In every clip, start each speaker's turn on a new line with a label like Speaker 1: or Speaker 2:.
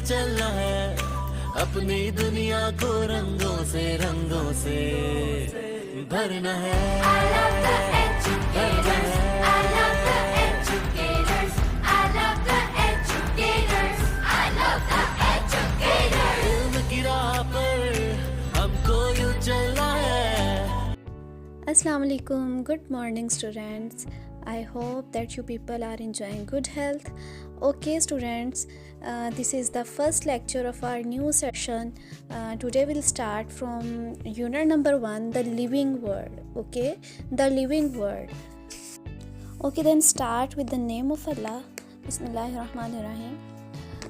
Speaker 1: चलना है, अपनी दुनिया को रंगों से भरना है।
Speaker 2: I love the educators. I love the educators. I love the educators. I love the educators.
Speaker 1: इल्म की राह पर हमको यूं चलना है।
Speaker 3: Assalamu alaikum. Good morning, students. I hope that you people are enjoying good health. Okay, students, this is the first lecture of our new session. Today we'll start from unit number 1, the living word. Okay, the living word. Okay, then start with the name of Allah. Bismillahirrahmanirrahim.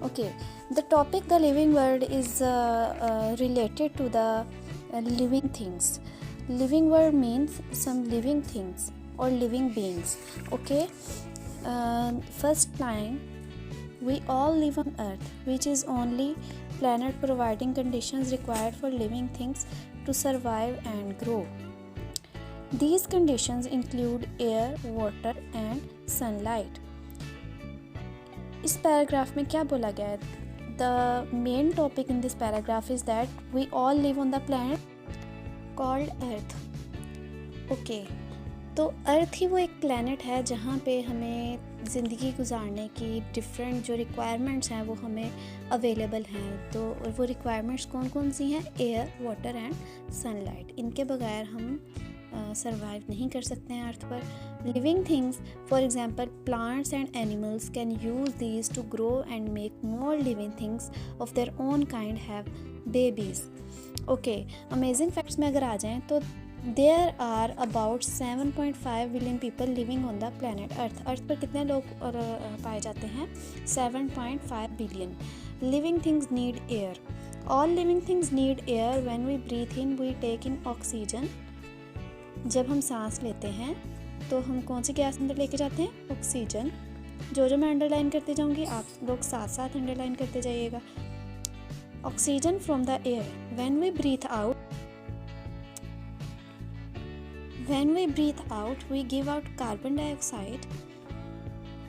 Speaker 3: Okay, the topic, the living word, is related to the living things. Living word means some living things or living beings. Okay, first line, we all live on earth, which is only planet providing conditions required for living things to survive and grow. These conditions include air, water and sunlight. इस paragraph में क्या बोला गया है? The main topic in this paragraph is that we all live on the planet called Earth. Okay, तो अर्थ ही वो एक planet है जहाँ पे हमें ज़िंदगी गुजारने की डिफरेंट जो रिक्वायरमेंट्स हैं वो हमें अवेलेबल हैं। तो वो रिक्वायरमेंट्स कौन कौन सी हैं? Air, water and sunlight. इनके बगैर हम सरवाइव नहीं कर सकते हैं अर्थ पर। Living things, for example plants and animals, can use these to grow and make more living things of their own kind have babies. Okay, amazing facts में अगर आ जाएँ तो there are about 7.5 billion people living on the planet Earth. Earth पर कितने लोग पाए जाते हैं? 7.5 billion. Living things need air. All living things need air. When we breathe in we take in oxygen. जब हम सांस लेते हैं तो हम कौन सी गैस अंदर लेके जाते हैं? ऑक्सीजन। जो मैं अंडरलाइन करते जाऊँगी, आप लोग साथ साथ अंडरलाइन करते जाइएगा। Oxygen from the air. When we breathe out we give out carbon dioxide.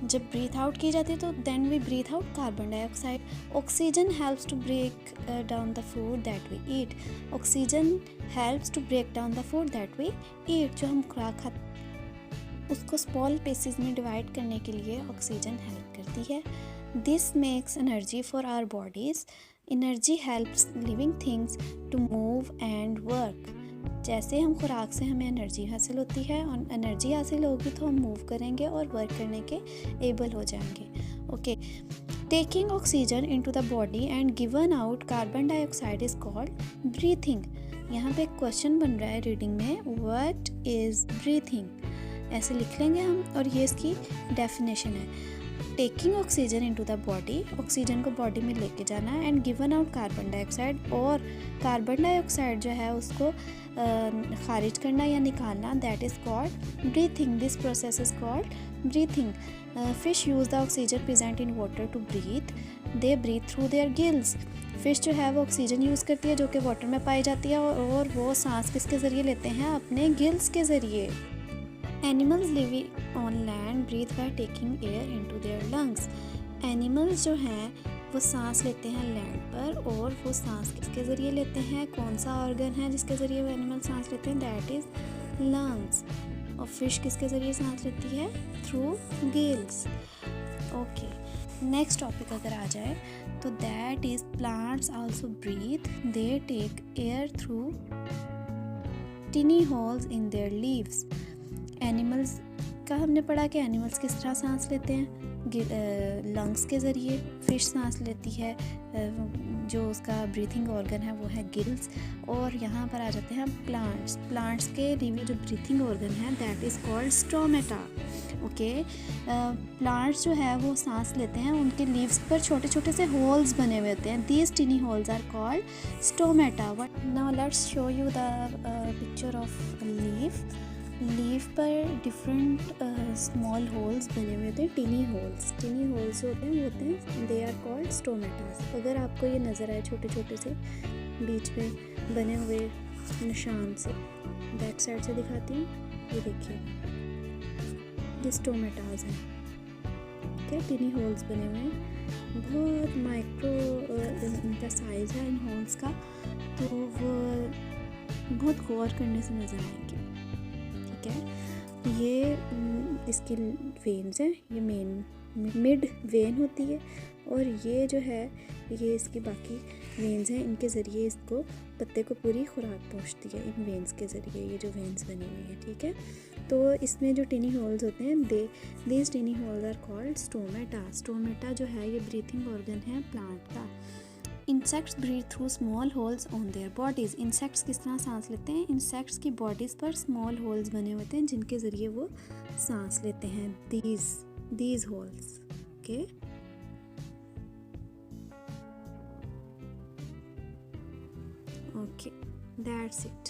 Speaker 3: जब ब्रीथ आउट की जाती है तो then we breathe out carbon dioxide. Oxygen helps to break down the food that we eat. Oxygen helps to break down the food that we eat. जो हम खुराक खाते उसको स्मॉल पीसेस में डिवाइड करने के लिए ऑक्सीजन हेल्प करती है। This makes energy for our bodies. Energy helps living things to move and work. जैसे हम खुराक से हमें एनर्जी हासिल होती है और एनर्जी हासिल होगी तो हम मूव करेंगे और वर्क करने के एबल हो जाएंगे। Okay, taking oxygen into the body and given out carbon dioxide is called breathing. यहाँ पे एक क्वेश्चन बन रहा है रीडिंग में, व्हाट इज ब्रीथिंग? ऐसे लिख लेंगे हम और ये इसकी डेफिनेशन है। Taking oxygen into the body, oxygen को बॉडी में लेके जाना, and given out carbon dioxide, और कार्बन डाइऑक्साइड जो है उसको खारिज करना या निकालना, that is called breathing. This process is called breathing. Fish use the oxygen present in water to breathe. They breathe through their gills. Fish जो है वो ऑक्सीजन यूज़ करती है जो कि वाटर में पाई जाती है और वो सांस किसके ज़रिए लेते हैं? अपने गिल्स के ज़रिए। Animals living on land breathe by taking air into their lungs. Animals जो हैं वो सांस लेते हैं लैंड पर, और वो सांस किसके ज़रिए लेते हैं? कौन सा ऑर्गन है जिसके ज़रिए वो एनिमल सांस लेते हैं? That is lungs. और फिश किसके ज़रिए सांस लेती है? Through gills. Okay, next topic अगर आ जाए तो that is plants also breathe. They take air through tiny holes in their leaves. Animals का हमने पढ़ा कि एनिमल्स किस तरह सांस लेते हैं? लंग्स के ज़रिए। फिश सांस लेती है, जो उसका ब्रीथिंग ऑर्गन है वो है गिल्स। और यहाँ पर आ जाते हैं प्लांट्स के लिए जो ब्रीथिंग ऑर्गन है that is called stomata. Okay, plants जो है वो सांस लेते हैं, उनके लीव्स पर छोटे छोटे से होल्स बने हुए होते हैं। These tiny holes are called stomata. Now let's show you the picture of leaf. Leaf पर डिफरेंट स्मॉल होल्स बने हुए थे, टिनी होल्स होते हैं दे आर कॉल्ड स्टोमेटास। अगर आपको ये नज़र आए छोटे छोटे से बीच में बने हुए निशान से, बैक साइड से दिखाती हूँ, ये देखिए ये स्टोमेटास हैं। ठीक है, टिनी होल्स बने हुए हैं, बहुत माइक्रो इनका साइज है इन होल्स का, तो वो बहुत गौर करने से नज़र आएंगे। ठीक है, ये इसकी वेन्स हैं, ये मिड वेन होती है, और ये जो है ये इसकी बाकी वेन्स हैं, इनके ज़रिए इसको पत्ते को पूरी खुराक पहुंचती है, इन वेन्स के ज़रिए, ये जो वेन्स बनी हुई हैं। ठीक है, तो इसमें जो टिनी होल्स होते हैं these tiny holes are called stomata. Stomata जो है ये ब्रीथिंग ऑर्गन है प्लांट का। Insects breathe through small holes on their bodies. Insects किस तरह सांस लेते हैं? इंसेक्ट्स की बॉडीज़ पर स्मॉल होल्स बने होते हैं जिनके ज़रिए वो सांस लेते हैं, these holes. Okay, okay, that's it.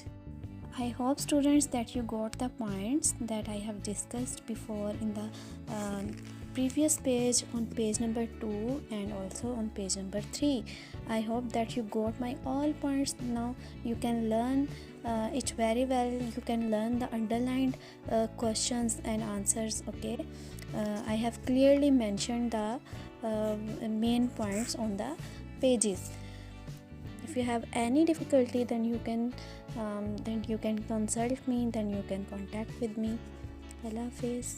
Speaker 3: I hope students that you got the points that I have discussed before in the previous page, on page number 2 and also on page number 3. I hope that you got my all points. Now you can learn it very well. You can learn the underlined questions and answers. Okay, I have clearly mentioned the main points on the pages. If you have any difficulty, then you can consult me, then you can contact with me. Allah Hafiz.